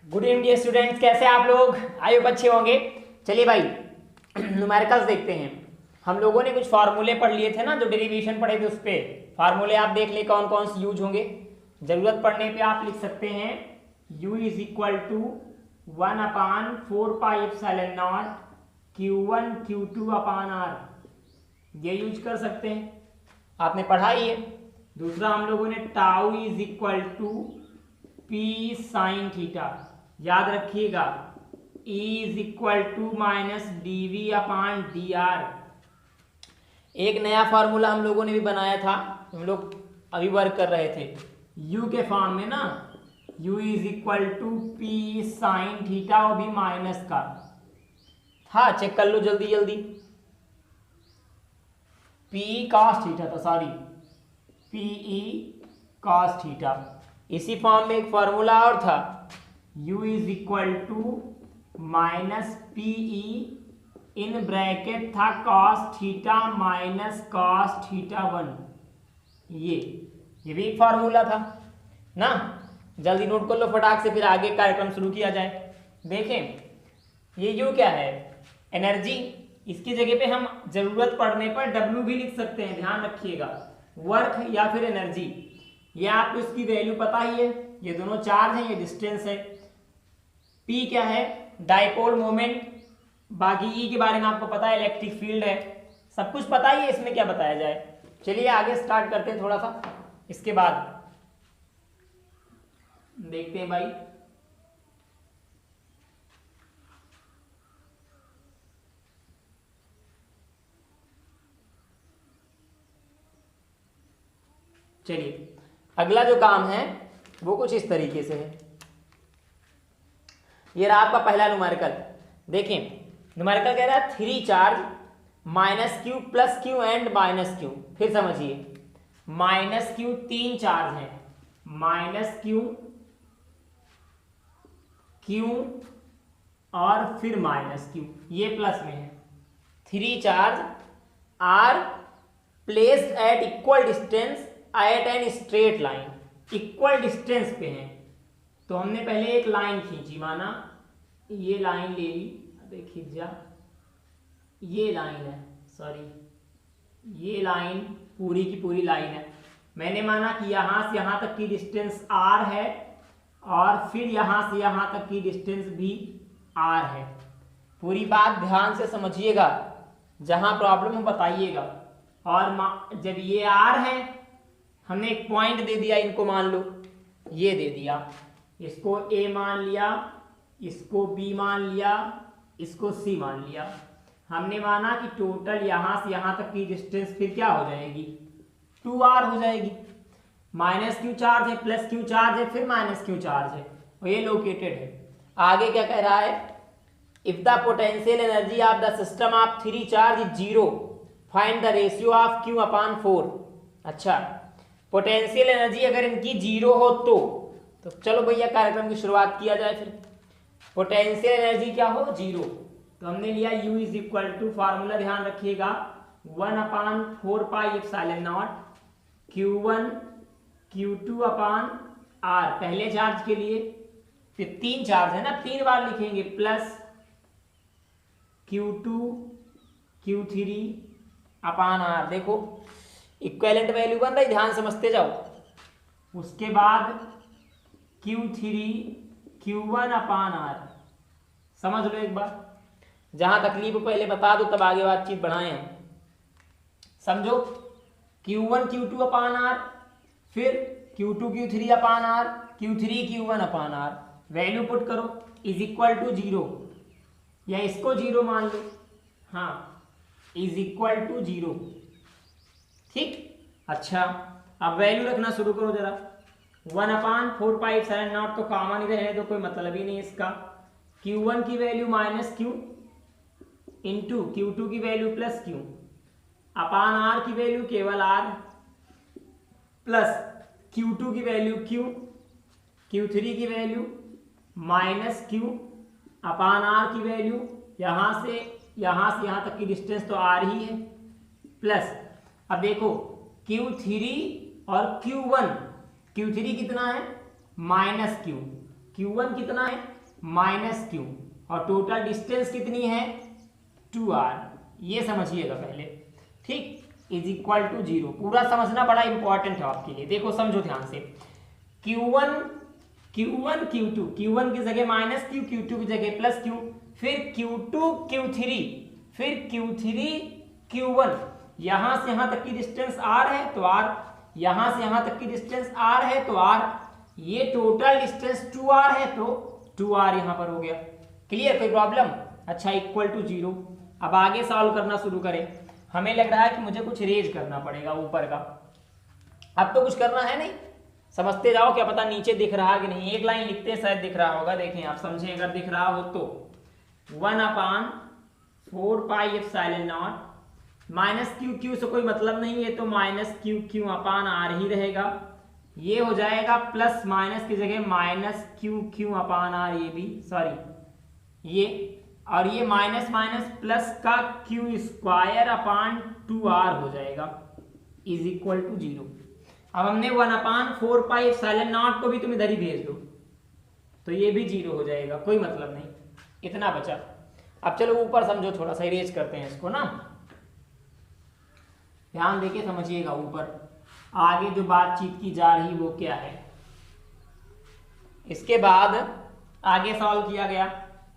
Good evening students, कैसे आप लोग? आई होप अच्छे होंगे। चलिए भाई न्यूमेरिकल्स देखते हैं। हम लोगों ने कुछ फार्मूले पढ़ लिए थे ना, जो डेरिवेशन पढ़े थे, उस पर फार्मूले आप देख ले कौन कौन से यूज होंगे। जरूरत पड़ने पे आप लिख सकते हैं u is equal to 1/4πε0 Q1 Q2 upon r, ये यूज कर सकते हैं, आपने पढ़ा ही है। दूसरा हम लोगों ने tau is equal to p sine theta, याद रखिएगा, E is equal to minus d upon d r. एक नया फार्मूला हम लोगों ने भी बनाया था, हम लोग अभी वर्क कर रहे थे u के फॉर्म में ना, u is equal to p sine theta, और भी माइनस का था, चेक कर लो जल्दी जल्दी। p cos थीटा था, सॉरी pe cos थीटा। इसी फॉर्म में एक फार्मूला और था, u is equal to minus p e in bracket था cos theta minus cos theta 1। ये भी एक फार्मूला था ना, जल्दी नोट कर लो फटाक से, फिर आगे कार्यक्रम शुरू किया जाए। देखें ये u क्या है, एनर्जी। इसकी जगह पे हम जरूरत पड़ने पर w भी लिख सकते हैं, ध्यान रखिएगा, वर्क या फिर एनर्जी। ये आपको इसकी वैल्यू पता ही है, ये दोनों चार्ज है, ये डिस्टेंस है। p क्या है, डाइपोल मोमेंट, बाकी E के बारे में आपको पता है, इलेक्ट्रिक फील्ड है, सब कुछ पता ही है, इसमें क्या बताया जाए। चलिए आगे स्टार्ट करते हैं थोड़ा सा, इसके बाद देखते हैं भाई। चलिए अगला जो काम है वो कुछ इस तरीके से है। ये रहा आपका पहला न्यूमेरिकल। देखें न्यूमेरिकल कह रहा है 3 charge minus q plus q and minus q. फिर समझिए, माइनस क्यू 3 चार्ज है, माइनस क्यू, क्यू और फिर माइनस क्यू, ये प्लस में है। 3 charge are placed at equal distance at an straight line, equal distance पे हैं। तो हमने पहले एक लाइन खींची, माना ये लाइन ले ली, देखिए जा, ये लाइन है, सॉरी ये लाइन पूरी की पूरी लाइन है। मैंने माना कि यहाँ से यहाँ तक की डिस्टेंस r है, और फिर यहाँ से यहाँ तक की डिस्टेंस भी r है। पूरी बात ध्यान से समझिएगा, जहाँ प्रॉब्लम हो बताइएगा। और जब ये r है, हमने एक पॉइंट दे दिया, इनको मान लो, ये दे दिया, इसको a मान लिया, इसको b मान लिया, इसको c मान लिया। हमने माना कि टोटल यहाँ से यहाँ तक की डिस्टेंस फिर क्या हो जाएगी, 2r हो जाएगी। माइनस क्यू चार्ज है, प्लस क्यू चार्ज है, फिर माइनस क्यू चार्ज है, और ये लोकेटेड है। आगे क्या कह रहा है, if the potential energy of the system of 3 charge is 0, find the ratio of q अपान 4। अच्छा, पोटेंशियल एनर्जी अगर इनकी 0 हो तो चलो भैया कार्यक्रम की शुरुआत किया जाए। फिर पोटेंशियल एनर्जी क्या हो, 0, तो हमने लिया u is equal to, formula ध्यान रखिएगा, 1/4πε0 Q1 Q2 अपान r, पहले चार्ज के लिए। फिर 3 चार्ज है ना, 3 बार लिखेंगे, प्लस Q2 Q3 अपान r। देखो इक्विवेलेंट वैल्यू बन रही, ध्यान समझते जाओ। उसके बाद Q3 Q1 अपान r, समझ लो एक बार, जहां तकलीफ पहले बता दो तब आगे बातचीत बढ़ाएं हम। समझो, Q1 Q2 अपान r, फिर Q2 Q3 अपान r, Q3 Q1 अपान r, वैल्यू पुट करो, इज इक्वल टू 0, या इसको 0 मान लो, हाँ, इज इक्वल टू 0, ठीक। अच्छा, अब वैल्यू रखना शुरू करो जरा। 1/4πε0 तो कॉमन ही रहे, तो कोई मतलब ही नहीं इसका। Q1 की value minus Q into Q2 की वैल्यू प्लस क्यू अपान r की वैल्यू केवल r, प्लस Q2 की वैल्यू q, Q3 की वैल्यू माइनस q अपान r की वैल्यू, यहाँ से यहाँ तक की डिस्टेंस तो r ही है, प्लस अब देखो Q3 और Q1, Q3 कितना है, माइनस Q, Q1 कितना है माइनस क्यू, और टोटल डिस्टेंस कितनी है 2r, ये समझिएगा पहले, ठीक, इज इक्वल टू 0। पूरा समझना बड़ा इंपॉर्टेंट है आपके लिए। देखो समझो ध्यान से, Q1 Q1 की जगह माइनस क्यू, Q2 की जगह प्लस क्यू, फिर Q2 Q3, फिर Q3 Q1, यहां से यहां तक की डिस्टेंस r है तो r, यहां से यहां तक की डिस्टेंस r है तो r, ये टोटल डिस्टेंस 2r है तो 2r यहां पर हो गया। क्लियर, कोई प्रॉब्लम? अच्छा, इक्वल टू 0। अब आगे सॉल्व करना शुरू करें। हमें लग रहा है कि मुझे कुछ रेज करना पड़ेगा ऊपर का। अब तो कुछ करना है नहीं, समझते जाओ, क्या पता नीचे दिख रहा है कि नहीं। एक लाइन लिखते हैं, शायद दिख रहा होगा, देखें आप समझें अगर दिख रहा हो तो। 1/4πε0 माइनस क्यू से कोई मतलब नहीं है तो माइनस क्यू/r ही रहेगा। ये हो जाएगा प्लस माइनस की जगह माइनस क्यू/r, ये भी सॉरी ये, और ये माइनस माइनस प्लस का Q²/2r हो जाएगा, इज इक्वल टू 0। अब हमने 1/4πε0 को भी तुम इधर ही भेज दो तो ये भी 0 हो जाएगा, कोई मतलब नहीं। इतना बचा। अब चलो ऊपर समझो, थोड़ा सा इरेज करते हैं इसको ना, ध्यान देके समझिएगा। ऊपर आगे जो बातचीत की जा रही वो क्या है। इसके बाद आगे सॉल्व किया गया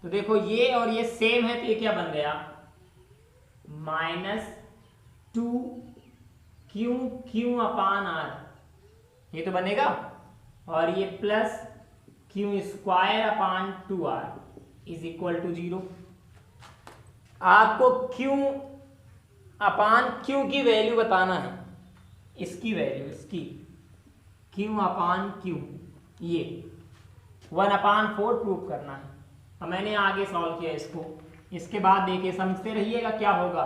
तो देखो ये और ये सेम है तो ये क्या बन गया, -2q/r, ये तो बनेगा, और ये plus Q²/2r is equal to 0। आपको Q/Q की वैल्यू बताना है, इसकी वैल्यू, इसकी Q/Q, ये 1/4 प्रूव करना है। अब मैंने आगे सॉल्व किया इसको, इसके बाद देखिए समझते रहिएगा क्या होगा।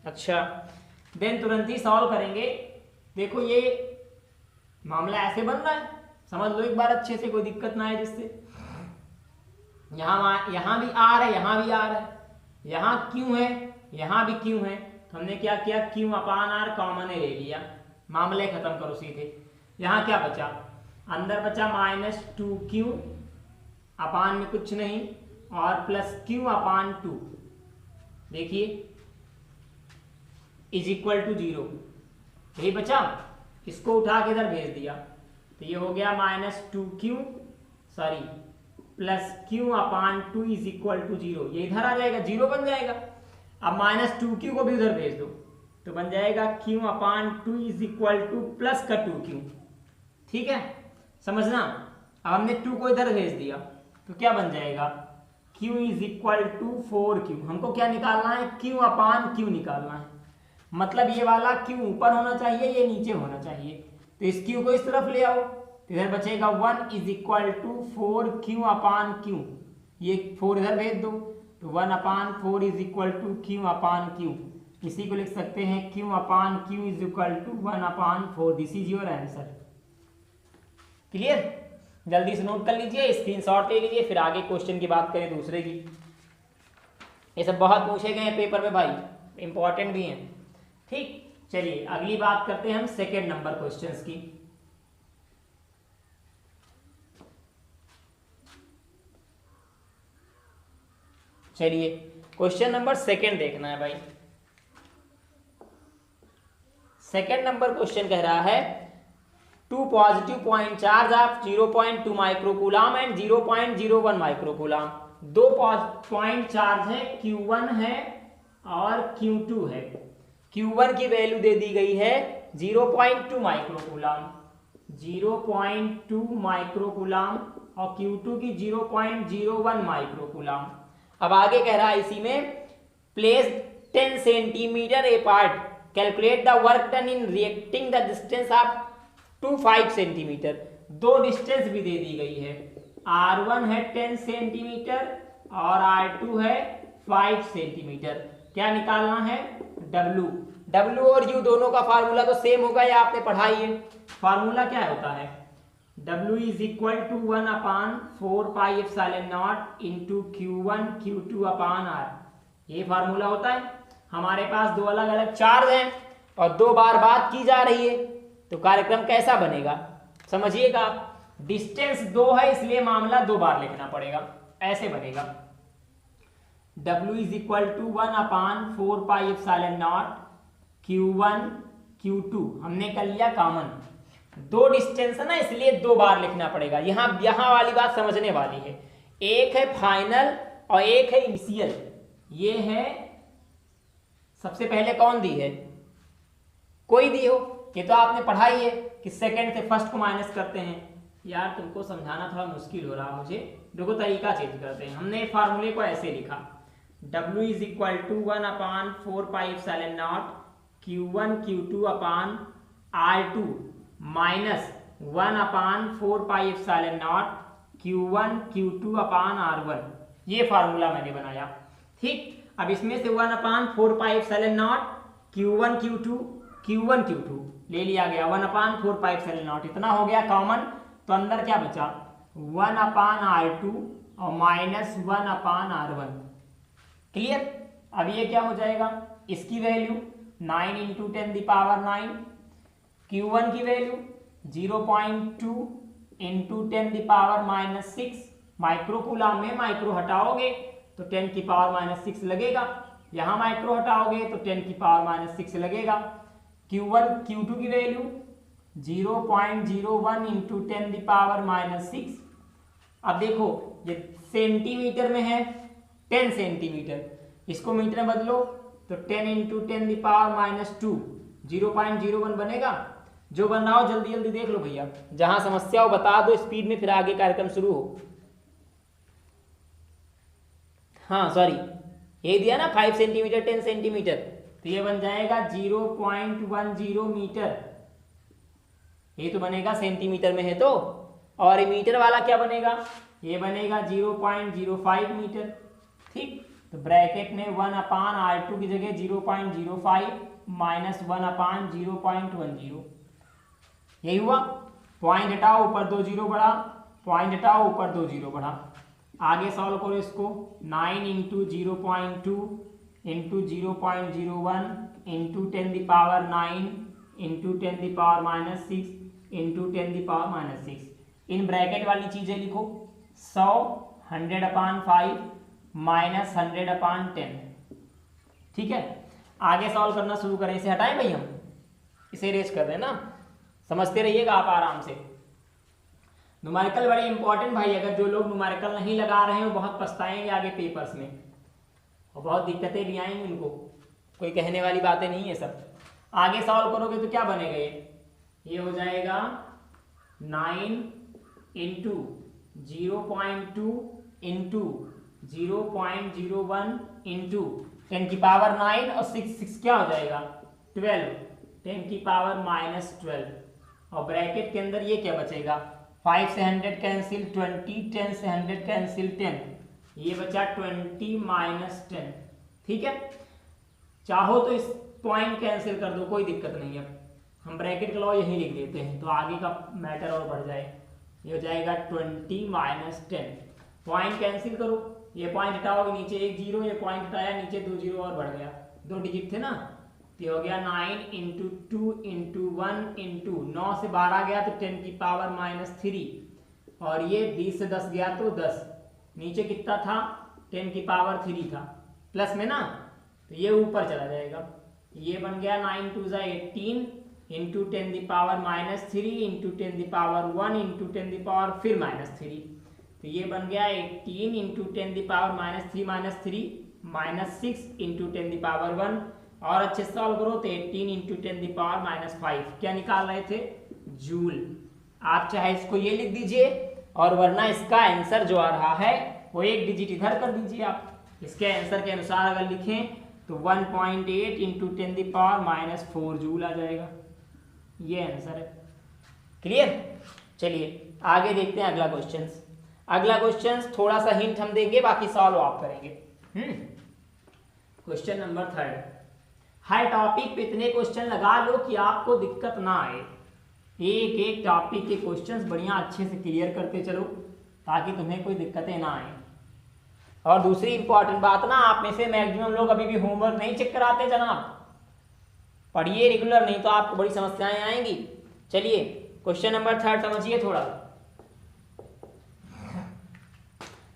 अच्छा, देन तुरंत ही सॉल्व करेंगे। देखो ये मामला ऐसे बन रहा है, समझ लो एक बार अच्छे से, कोई दिक्कत ना है जिससे। यहाँ भी r है, यहाँ भी r है, यहाँ q है, यहाँ भी q है, तो हमने क्या किया, Q/r कॉमन ले लिया, मामले खत्म करो सीधे। यहाँ क्या बचा, अंदर बचा -2q, अपान में कुछ नहीं, और प्लस Q/2, देखिए इज इक्वल टू 0, यही बचा। इसको उठा के इधर भेज दिया तो ये हो गया -2q sorry plus Q/2 is equal to 0, ये इधर आ जाएगा, 0 बन जाएगा। अब -2q को भी उधर भेज दो तो बन जाएगा Q/2 is equal two plus का 2q, ठीक है, समझना। अब हमने 2 को इधर भेज दिया तो क्या बन जाएगा, Q is equal to 4q। हमको क्या निकालना है, Q/Q निकालना है, मतलब ये वाला Q ऊपर होना चाहिए, ये नीचे होना चाहिए, तो इस Q को इस तरफ ले आओ तो इधर बचेगा 1 इज इक्वल टू 4Q/Q, ये 4 इधर भेज दो तो 1/4 इज इक्वल टू Q/Q, इसी को लिख सकते हैं Q/Q is equal to 1/4। This is your answer. Clear, जल्दी से नोट कर लीजिए, स्क्रीनशॉट ले लीजिए, फिर आगे क्वेश्चन की बात करें दूसरे की। ये सब बहुत पूछे गए हैं पेपर में भाई, इंपॉर्टेंट भी हैं, ठीक। चलिए अगली बात करते हैं हम सेकेंड नंबर क्वेश्चंस की। चलिए क्वेश्चन नंबर सेकेंड देखना है भाई। सेकेंड नंबर क्वेश्चन कह रहा है 2 positive point charge of 0.2 microcoulomb and 0.01 microcoulomb. 2 point charge है, Q1 है और Q2 है। Q1 की वैल्यू दे दी गई है 0.2 माइक्रोकूलम, 0.2 माइक्रोकूलम, और Q2 की 0.01 माइक्रोकूलम। अब आगे कह रहा है इसी में place 10 centimetre apart, calculate the work done in reacting the distance of 5 centimetre. दो डिस्टेंस भी दे दी गई है, R1 है 10 सेंटीमीटर और R2 है 5 सेंटीमीटर। क्या निकालना है, W और U दोनों का फार्मूला तो सेम होगा, या आपने पढ़ाई है। फार्मूला क्या होता है, W is equal to 1/4πε0 into Q1 Q2/R, ये फार्मूला होता है। हमारे पास दो अलग अलग चार्ज हैं और 2 बार बात की जा रही है, तो कार्यक्रम कैसा बनेगा समझिएगा। डिस्टेंस 2 है इसलिए मामला 2 बार लिखना पड़ेगा, ऐसे बनेगा W is equal to 1/4πε0 Q1 Q2, हमने कर लिया कॉमन। 2 डिस्टेंस है ना इसलिए 2 बार लिखना पड़ेगा। यहां वाली बात समझने वाली है, एक है फाइनल और एक है इनिशियल। ये है सबसे पहले कौन दी है, कोई दी हो, ये तो आपने पढ़ाई है कि सेकंड से फर्स्ट को माइनस करते हैं। यार तुमको समझाना थोड़ा मुश्किल हो रहा मुझे, देखो तरीका चेंज करते हैं। हमने फार्मूले को ऐसे लिखा, W is equal to 1/4πε0 Q1 Q2 upon R2 minus 1/4πε0 Q1 Q2 upon R1। ये फार्मूला मैंने बनाया, ठीक। अब इसमें से 1/4πε0 Q1 Q2 ले लिया गया, 1/4πε0 इतना हो गया कॉमन। तो अंदर क्या बचा, 1/R2 और माइनस 1/R1। क्लियर। अब ये क्या हो जाएगा, इसकी वैल्यू 9 × 10⁹, Q1 की वैल्यू 0.2 × 10⁻⁻6। माइक्रोकूलम में माइक्रो हटाओगे तो 10⁻⁻6 लगेगा, यहां माइक्रो हटाओगे तो 10⁻⁻6 लगेगा। Q1 Q2 की वैल्यू 0.01 × 10⁻⁻6। अब देखो ये सेंटीमीटर में है 10 सेंटीमीटर, इसको मीटर में बदलो तो 10 × 10⁻⁻2 0.01 बनेगा। जो बन रहा हो जल्दी जल्दी देख लो भैया, जहां समस्या हो बता दो स्पीड में, फिर आगे कार्यक्रम शुरू हो। हाँ सॉरी, ये दिया ना 5 सेंटीमीटर 10 सेंटीमीटर, तो ये बन जाएगा 0.10 मीटर। ये तो बनेगा सेंटीमीटर में है तो, और ये मीटर वाला क्या बनेगा, ये बनेगा 0.05 मीटर, ठीक। तो ब्रैकेट में 1/R2 की जगह 0.05 माइनस 1/0.10। यही हुआ। पॉइंट हटाओ ऊपर 2 0 बढ़ा, पॉइंट हटाओ ऊपर 2 0 बढ़ा। आगे सॉल्व करो इसको, 9 × 0.2 × 0.01 × 10⁹9 × 10⁻⁻6 × 10⁻⁻6। इन ब्रैकेट वाली चीजें लिखो, 100 100/5 माइनस 100/10, ठीक है। आगे सॉल्व करना शुरू करें। इसे हटाएं भाई, हम इसे रेज कर रहे हैं ना, समझते रहिएगा आप आराम से। न्यूमेरिकल बड़े इंपॉर्टेंट भाई, अगर जो लोग न्यूमेरिकल नहीं लगा रहे हैं वो बहुत पछताएंगे आगे पेपर्स में, और बहुत दिक्कतें भी आएंगी उनको, कोई कहने वाली बातें नहीं है सब। आगे सॉल्व करोगे तो क्या बनेगा, ये हो जाएगा 9 × 0.2 × 0.01 × 10⁻9 और 6 क्या हो जाएगा 12, 10⁻⁻12। और ब्रैकेट के अंदर ये क्या बचेगा, 5 से 100 कैंसिल 20, 10 से 100 कैंसिल 10, ये बचा 20 - 10, ठीक है। चाहो तो इस पॉइंट कैंसिल कर दो, कोई दिक्कत नहीं है, हम ब्रैकेट का लॉ यहीं लिख देते हैं तो आगे का मैटर और बढ़ जाए। ये हो जाएगा 20 - 10, पॉइंट कैंसिल करो, ये पॉइंट हटाओगे नीचे 1 0, ये पॉइंट हटाया नीचे 2 0 और बढ़ गया, 2 डिजिट थे ना, तो हो गया 9 × 2 × 1 × 9 से 12 गया तो 10⁻³ और ये 20 से 10 गया तो 10, नीचे कितना था 10⁻³ था प्लस में ना, तो ये ऊपर चला जाएगा। ये बन गया 9 × 2 = 18 × 10⁻³ × 10⁻1 × 10⁻³ फिर -3, तो ये बन गया 18 × 10⁻³ - 3 - 6 × 10⁻1। और अच्छे से सॉल्व करो तो 18 × 10⁻⁻5 क्या निकाल रहे थे, जूल। आप चाहे इसको ये लिख दीजिए और वरना इसका आंसर जो आ रहा है वो 1 डिजिट इधर कर दीजिए आप। इसके आंसर के अनुसार अगर लिखें तो 1.8 × 10⁻⁻4 जूल आ जाएगा, ये आंसर है। क्लियर। चलिए आगे देखते हैं अगला क्वेश्चन। अगला क्वेश्चन थोड़ा सा हिंट हम देंगे, बाकी सॉल्व आप करेंगे। Question number 3। हर टॉपिक पे इतने क्वेश्चन लगा लो कि आपको दिक्कत ना आए, एक एक टॉपिक के क्वेश्चंस बढ़िया अच्छे से क्लियर करते चलो ताकि तुम्हें कोई दिक्कतें ना आए। और दूसरी इंपॉर्टेंट बात ना, आप में से मैक्सिमम लोग अभी भी होमवर्क नहीं चेक कराते जनाब, पढ़िए रेगुलर, नहीं तो आपको बड़ी समस्याएं आएंगी। चलिए क्वेश्चन नंबर 3 समझिए थोड़ा।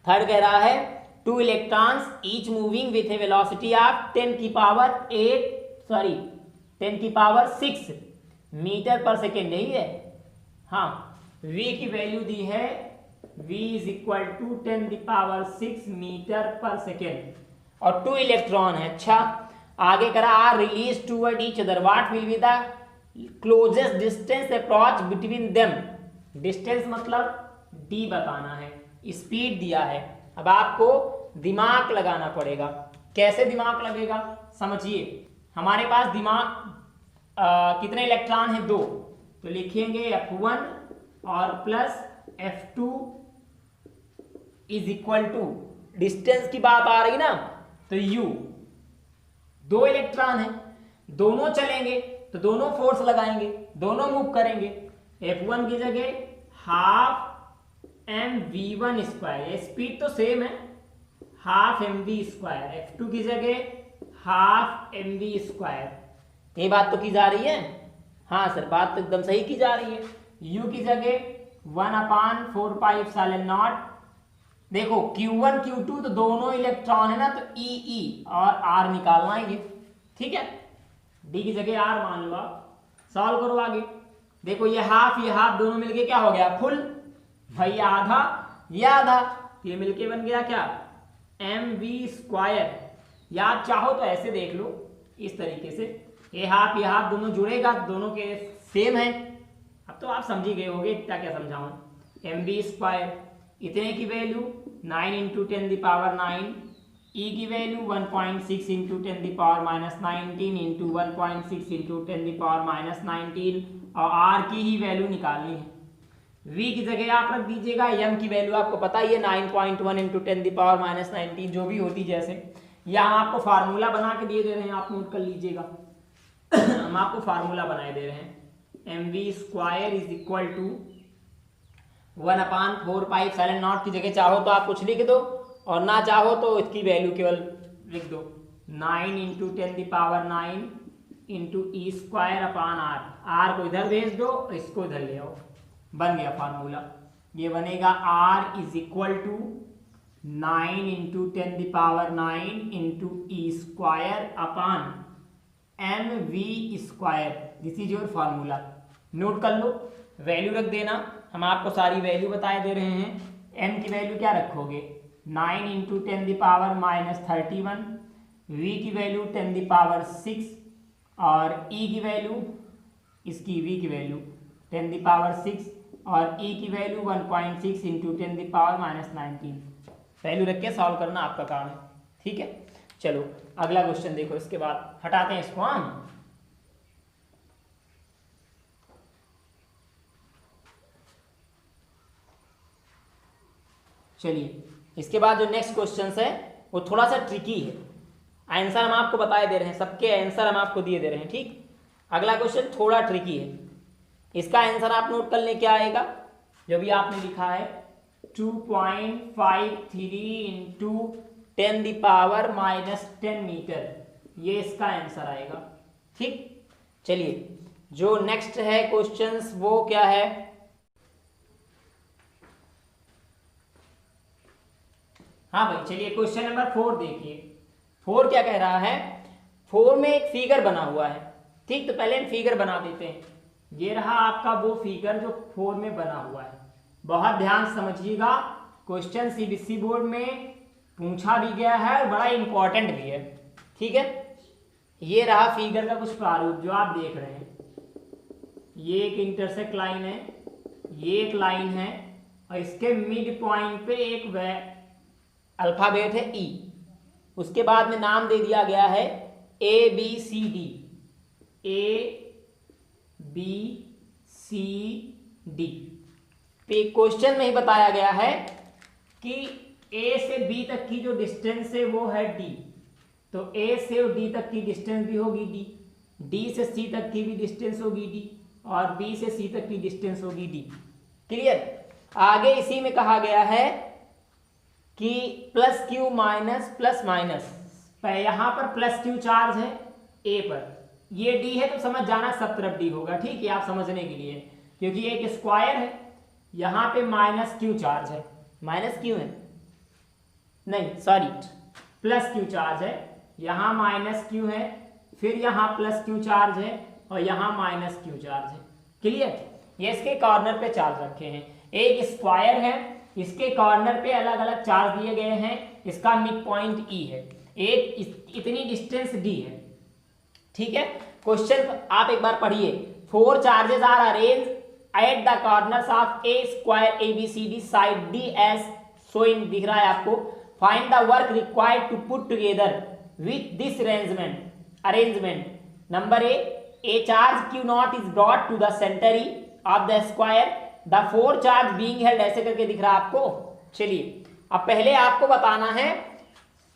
थर्ड कह रहा है 2 electrons each moving with a velocity of 10⁻6 metre per second, यही है। हाँ, v की वैल्यू दी है, v is equal to 10⁻6 metre per second और 2 इलेक्ट्रॉन है। अच्छा, आगे करा are release toward each other, what will be the closest distance approach between them. Distance मतलब d बताना है, स्पीड दिया है। अब आपको दिमाग लगाना पड़ेगा। कैसे दिमाग लगेगा समझिए। हमारे पास दिमाग कितने इलेक्ट्रॉन है? 2, तो लिखेंगे F1 और plus F2 is equal to, distance की बात आ रही ना तो U, 2 इलेक्ट्रॉन है, दोनों चलेंगे तो दोनों फोर्स लगाएंगे, दोनों मूव करेंगे। F1 की जगह हाफ mv1 स्क्वायर, स्पीड तो सेम है, हाफ mv स्क्वायर। F2 की जगह हाफ mv स्क्वायर। ये बात तो की जा रही है? हाँ सर, बात तो एकदम सही की जा रही है। U की जगह 1/4πε0। देखो Q1 Q2 तो दोनों इलेक्ट्रॉन है ना, तो E और R निकालना है ये, ठीक है। D की जगह R मान लो आप, सॉल्व करो आगे। देखो ये हाफ दोनों मिलके क्या हो गया? फुल। भाई आधा, ये आधा, ये मिलके बन गया क्या? mv square. या आप चाहो तो ऐसे देख लो, इस तरीके से, ये हाफ दोनों जुड़ेगा, दोनों के सेम है। अब तो आप समझ ही गए होगे, इतना क्या समझाऊं। mv स्क्वायर, इतने की वैल्यू 9 × 10⁹, E की वैल्यू 1.6 × 10⁻19 × 1.6 × 10⁻19 और R की ही वैल्यू निकालनी है। V की जगह आप रख दीजिएगा, M की वैल्यू आपको पता ही है 9.1 × 10⁻19 जो भी होती, जैसे या हम आपको फार्मूला बना के दिए दे रहे हैं, आप नोट कर लीजिएगा। हम आपको फार्मूला बनाए दे रहे हैं, mv square is equal to 1/4πε0 की जगह चाहो तो आप कुछ लिख दो और ना चाहो तो इसकी वैल्यू केवल लिख दो, 9 × 10⁻9 × E स्क्वायर अपान R। R को इधर भेज दो, इसको इधर ले आओ, बन गया फार्मूला। ये बनेगा R is equal to 9 × 10⁻9 × E square upon mv square. This is your formula. Note कर लो, वैल्यू रख देना। हम आपको सारी वैल्यू बताए दे रहे हैं। m की वैल्यू क्या रखोगे? 9 × 10⁻31, v की वैल्यू 10⁻6 और e की वैल्यू, इसकी v की वैल्यू 10⁻6 और e की वैल्यू 1.6 × 10⁻19। वैल्यू रख के सॉल्व करना आपका काम है, ठीक है। चलो अगला क्वेश्चन देखो, इसके बाद हटाते हैं इसको। हम चलिए, इसके बाद जो नेक्स्ट क्वेश्चन है वो थोड़ा सा ट्रिकी है। आंसर हम आपको बताए दे रहे हैं, सबके आंसर हम आपको दिए दे रहे हैं, ठीक। अगला क्वेश्चन थोड़ा ट्रिकी है, इसका आंसर आप नोट कर लें क्या आएगा। जो भी आपने लिखा है 2.53 × 10⁻10 मीटर, ये इसका आंसर आएगा, ठीक। चलिए जो नेक्स्ट है क्वेश्चंस वो क्या है। हाँ भाई चलिए क्वेश्चन नंबर 4 देखिए। 4 क्या कह रहा है? 4 में एक फिगर बना हुआ है, ठीक। तो पहले हम फिगर बना देते हैं। ये रहा आपका वो फिगर जो 4 में बना हुआ है। बहुत ध्यान से समझिएगा, क्वेश्चन सीबीएसई बोर्ड में पूछा भी गया है और बड़ा इंपॉर्टेंट भी है, ठीक है। ये रहा फिगर का कुछ प्रारूप जो आप देख रहे हैं। ये एक इंटरसेक्ट लाइन है, ये एक लाइन है और इसके मिड पॉइंट पे एक अल्फाबेट है ई। उसके बाद में नाम दे दिया गया है ABCD, ABCD। क्वेश्चन में ही बताया गया है कि A से B तक की जो डिस्टेंस है वो है D, तो A से D तक की डिस्टेंस भी होगी D, D से C तक की भी डिस्टेंस होगी D और B से C तक की डिस्टेंस होगी D। क्लियर। आगे इसी में कहा गया है कि +q माइनस प्लस माइनस, यहाँ पर +q चार्ज है A पर, ये D है तो समझ जाना सब तरफ D होगा, ठीक है। आप समझने के लिए, क्योंकि एक स्क्वायर है, यहाँ पे -q चार्ज है, -q है, नहीं सॉरी प्लस क्यू चार्ज है, यहाँ माइनस क्यू है, फिर यहाँ प्लस क्यू चार्ज है और यहाँ माइनस क्यू चार्ज है। क्लियर? ये इसके कॉर्नर पे चार्ज रखे हैं, एक स्क्वायर है, इसके कॉर्नर पे अलग अलग चार्ज दिए गए हैं, इसका मिड पॉइंट ई है, एक इतनी डिस्टेंस डी है। ठीक है, क्वेश्चन आप एक बार पढ़िए। 4 charges are arrange at the corners of a square ABCD side d as shown in, दिख रहा है आपको। Find the work required to put together with this arrangement. Number a charge Q naught is brought to the centre E of the square, the 4 charge being held, ऐसे करके दिख रहा है आपको। चलिए अब पहले आपको बताना है,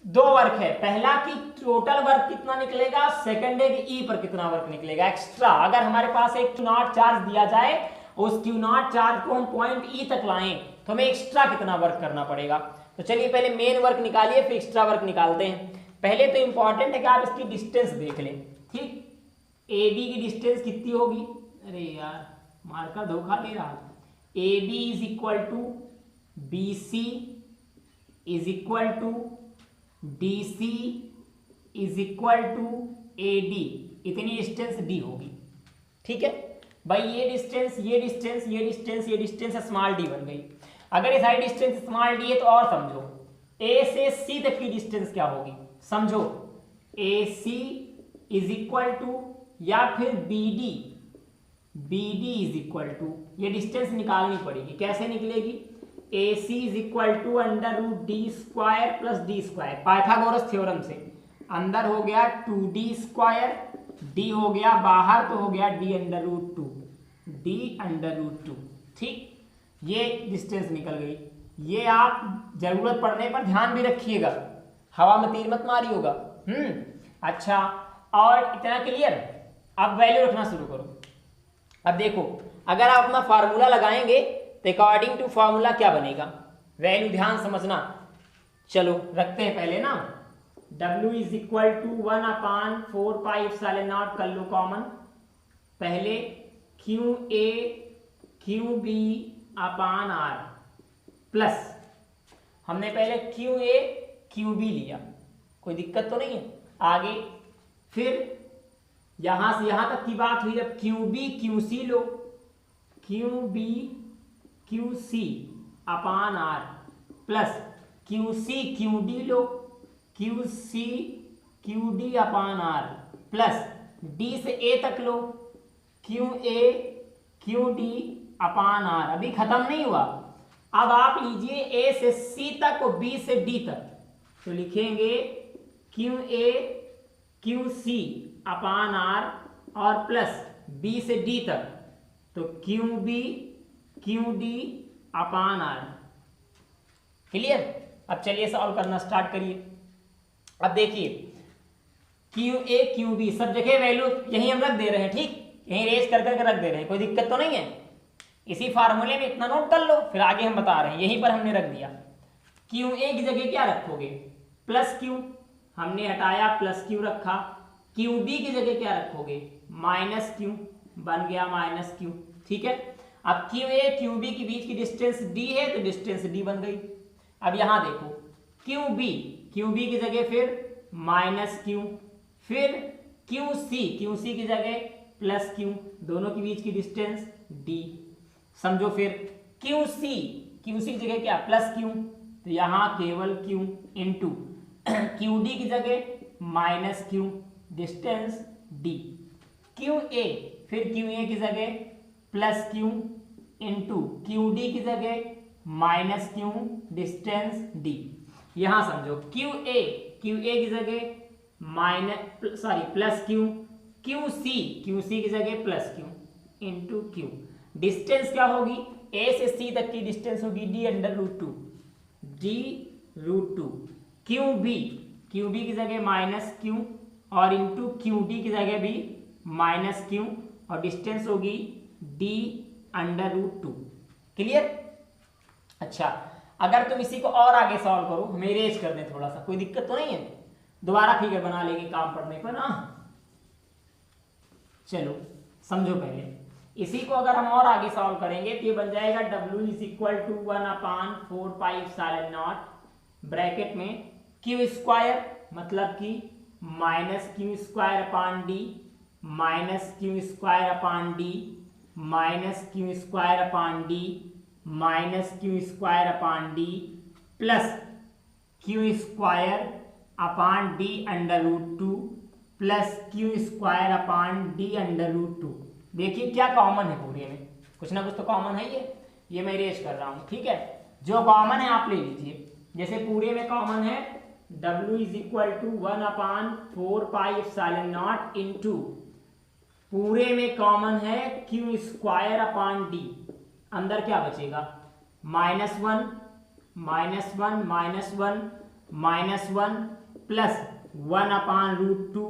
2 वर्क है, पहला कि टोटल वर्क कितना निकलेगा, सेकंड है कि ई पर कितना वर्क निकलेगा एक्स्ट्रा। अगर हमारे पास एक Q नॉट चार्ज दिया जाए, उस Q नॉट चार्ज को हम पॉइंट ई तक लाएं तो हमें एक्स्ट्रा कितना वर्क करना पड़ेगा। तो चलिए पहले मेन वर्क निकालिए, फिर एक्स्ट्रा वर्क निकालते हैं। पहले तो इंपॉर्टेंट है कि आप इसकी डिस्टेंस देख लें। ठीक, AB की डिस्टेंस कितनी होगी, अरे यार मार्कर धोखा दे रहा है। AB is equal to BC is equal to DC is equal to AD, इतनी डिस्टेंस D होगी। ठीक है भाई, ये डिस्टेंस ये डिस्टेंस ये डिस्टेंस ये डिस्टेंस स्मॉल d बन गई। अगर ये सारी डिस्टेंस स्मॉल d है तो और समझो A से C तक की डिस्टेंस क्या होगी, समझो AC इज इक्वल टू या फिर BD इज इक्वल टू, ये डिस्टेंस निकालनी पड़ेगी। कैसे निकलेगी, AC is equal to √d square plus d square, Pythagoras theorem से। अंदर हो गया 2d स्क्वायर, d हो गया बाहर तो हो गया d√2। ठीक, ये डिस्टेंस निकल गई। ये आप जरूरत पड़ने पर ध्यान भी रखिएगा, हवा में तीर मत मारी होगा। अच्छा, और इतना क्लियर। अब वैल्यू रखना शुरू करो। अब देखो, अगर आप अपना फार्मूला लगाएंगे तो अकॉर्डिंग टू फार्मूला क्या बनेगा, वैल्यू ध्यान समझना। चलो रखते हैं पहले ना, W इज इक्वल टू 1/4πε0 कर लो कॉमन। पहले QA QB अपान R प्लस, हमने पहले QA QB लिया, कोई दिक्कत तो नहीं है। आगे फिर यहां से यहां तक की बात हुई, अब QB QC लो, QB QC अपान R प्लस QC QD लो, QC QD अपान R प्लस D से A तक लो, QA QD अपान R। अभी खत्म नहीं हुआ, अब आप लीजिए A से C तक और B से D तक, तो लिखेंगे QA QC अपान R और प्लस B से D तक, तो QB QD अपान R। क्लियर? अब चलिए सॉल्व करना स्टार्ट करिए। अब देखिए QA QB सब जगह वैल्यू यही हम रख दे रहे हैं। ठीक, यही रेज कर करके रख दे रहे हैं, कोई दिक्कत तो नहीं है। इसी फार्मूले में इतना नोट कर लो, फिर आगे हम बता रहे हैं, यहीं पर हमने रख दिया। QA की जगह क्या रखोगे, प्लस Q, हमने हटाया प्लस Q रखा। QB की जगह क्या रखोगे, माइनस Q, बन गया माइनस Q। ठीक है, अब QA QB के बीच की डिस्टेंस D है तो डिस्टेंस D बन गई। अब यहां देखो QB की जगह फिर माइनस Q, फिर QC की जगह प्लस Q, दोनों के बीच की डिस्टेंस D। समझो फिर QC की जगह क्या, प्लस Q, तो यहां केवल Q इंटू QD की जगह minus Q, distance D। QA फिर QA की जगह प्लस Q इंटू QD की जगह माइनस Q, डिस्टेंस D। यहां समझो QA की जगह प्लस Q, QC की जगह plus Q into Q। Distance क्या होगी, A से C तक की डिस्टेंस होगी d√2 QB की जगह माइनस Q और इंटू QD की जगह भी माइनस Q और डिस्टेंस होगी d√2। क्लियर? अच्छा, अगर तुम इसी को और आगे सॉल्व करो, हमें इरेज कर दें थोड़ा सा, कोई दिक्कत तो नहीं है, दोबारा फिगर बना लेंगे काम पड़ने पर ना। चलो समझो पहले, इसी को अगर हम और आगे सॉल्व करेंगे तो ये बन जाएगा W is equal to 1/4πε0 bracket में क्यू स्क्वायर मतलब कि minus q square upon d, minus q square upon d, minus q square upon d, minus q square upon d, plus q square upon d under root two, plus q square upon d under root two. देखिए क्या common है पूरे में, कुछ ना कुछ तो common है। ये मैं इरेज कर रहा हूँ, ठीक है। जो कॉमन है आप ले लीजिए। जैसे पूरे में कॉमन है W is equal to 1/4 pi epsilon naught into, पूरे में कॉमन है क्यू स्क्वायर अपान डी, अंदर क्या बचेगा -1 -1 -1 -1 प्लस 1/√2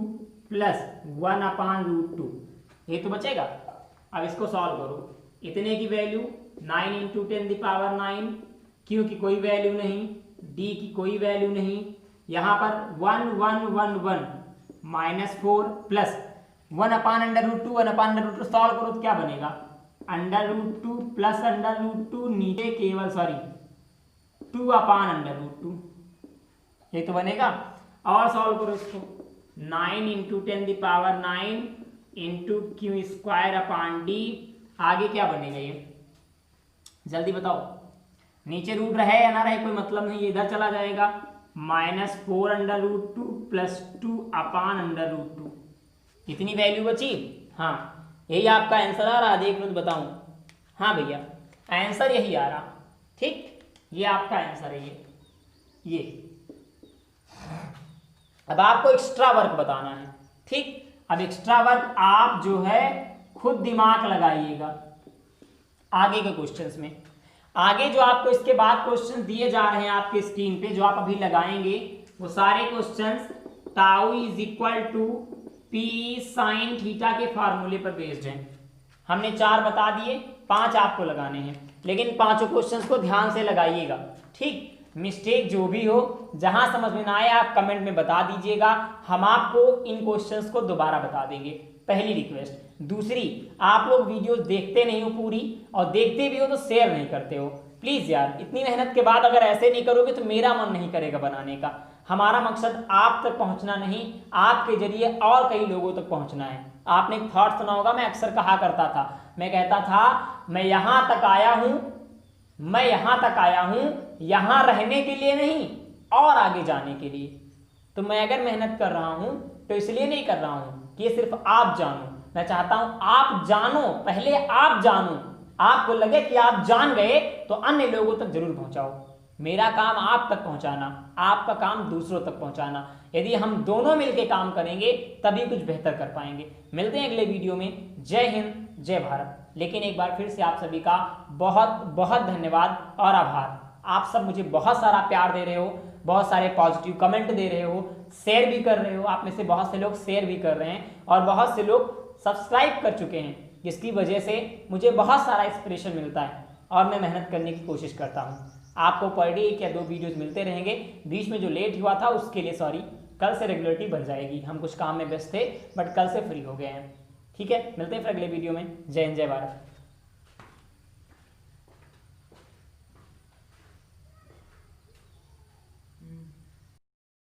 प्लस 1/√2, ये तो बचेगा। अब इसको सॉल्व करो। इतने की वैल्यू 9 × 10⁹, क्यू की कोई वैल्यू नहीं, डी की कोई वैल्यू नहीं, यहाँ पर 1 1 1 1 -4 प्लस 1/√2 1/√2 सॉल्व करो तो क्या बनेगा √2 प्लस √2, नीचे केवल 2/√2, ये तो बनेगा। और सॉल्व करो इसको, 9 × 10⁹ into Q square upon D, आगे क्या बनेगा ये जल्दी बताओ। नीचे रूट रहे या ना रहे कोई मतलब नहीं, ये इधर चला जाएगा। -4√2 प्लस 2/√2, कितनी वैल्यू बची? हाँ यही आपका आंसर आ रहा, देख लो तो बताऊं। हाँ भैया आंसर यही आ रहा, ठीक, ये आपका आंसर है ये। अब आपको एक्स्ट्रा वर्क बताना है, ठीक। अब एक्स्ट्रा वर्क आप जो है खुद दिमाग लगाइएगा आगे के क्वेश्चंस में। आगे जो आपको इसके बाद क्वेश्चन दिए जा रहे हैं आपके स्क्रीन पे, जो आप अभी लगाएंगे, वो सारे questions tau is equal to p sine theta के फार्मूले पर बेस्ड हैं। हमने 4 बता दिए, 5 आपको लगाने हैं, लेकिन पांचों क्वेश्चंस को ध्यान से लगाइएगा, ठीक। मिस्टेक जो भी हो, जहां समझ में ना आए आप कमेंट में बता दीजिएगा, हम आपको इन क्वेश्चंस को दोबारा बता देंगे, पहली रिक्वेस्ट। दूसरी, आप लोग वीडियोस देखते नहीं हो पूरी, और देखते भी हो तो शेयर नहीं करते हो। प्लीज यार, इतनी मेहनत के बाद अगर ऐसे नहीं करोगे तो मेरा मन नहीं करेगा बनाने का। हमारा मकसद आप तक पहुंचना नहीं, आपके जरिए और कई लोगों तक पहुंचना है। आपने एक थॉट सुना होगा, मैं अक्सर कहा करता था, मैं कहता था मैं यहां तक आया हूं, मैं यहां तक आया हूं यहां रहने के लिए नहीं, और आगे जाने के लिए। तो मैं अगर मेहनत कर रहा हूं तो इसलिए नहीं कर रहा हूं कि ये सिर्फ आप जानो, मैं चाहता हूं आप जानो, पहले आप जानो, आपको लगे कि आप जान गए तो अन्य लोगों तक जरूर पहुंचाओ। मेरा काम आप तक पहुंचाना, आपका काम दूसरों तक पहुंचाना। यदि हम दोनों मिलकर काम करेंगे तभी कुछ बेहतर कर पाएंगे। मिलते हैं अगले वीडियो में। जय हिंद, जय भारत। लेकिन एक बार फिर से आप सभी का बहुत बहुत धन्यवाद और आभार। आप सब मुझे बहुत सारा प्यार दे रहे हो, बहुत सारे पॉजिटिव कमेंट दे रहे हो, शेयर भी कर रहे हो। आप में से बहुत से लोग शेयर भी कर रहे हैं और बहुत से लोग सब्सक्राइब कर चुके हैं, जिसकी वजह से मुझे बहुत सारा इंस्पिरेशन मिलता है और मैं मेहनत करने की कोशिश करता हूँ। आपको पर डे 1 या 2 वीडियोस मिलते रहेंगे। बीच में जो लेट हुआ था उसके लिए सॉरी, कल से रेगुलरिटी बन जाएगी। हम कुछ काम में व्यस्त थे बट कल से फ्री हो गए हैं, ठीक है। मिलते हैं फिर अगले वीडियो में। जय हिंद, जय भारत।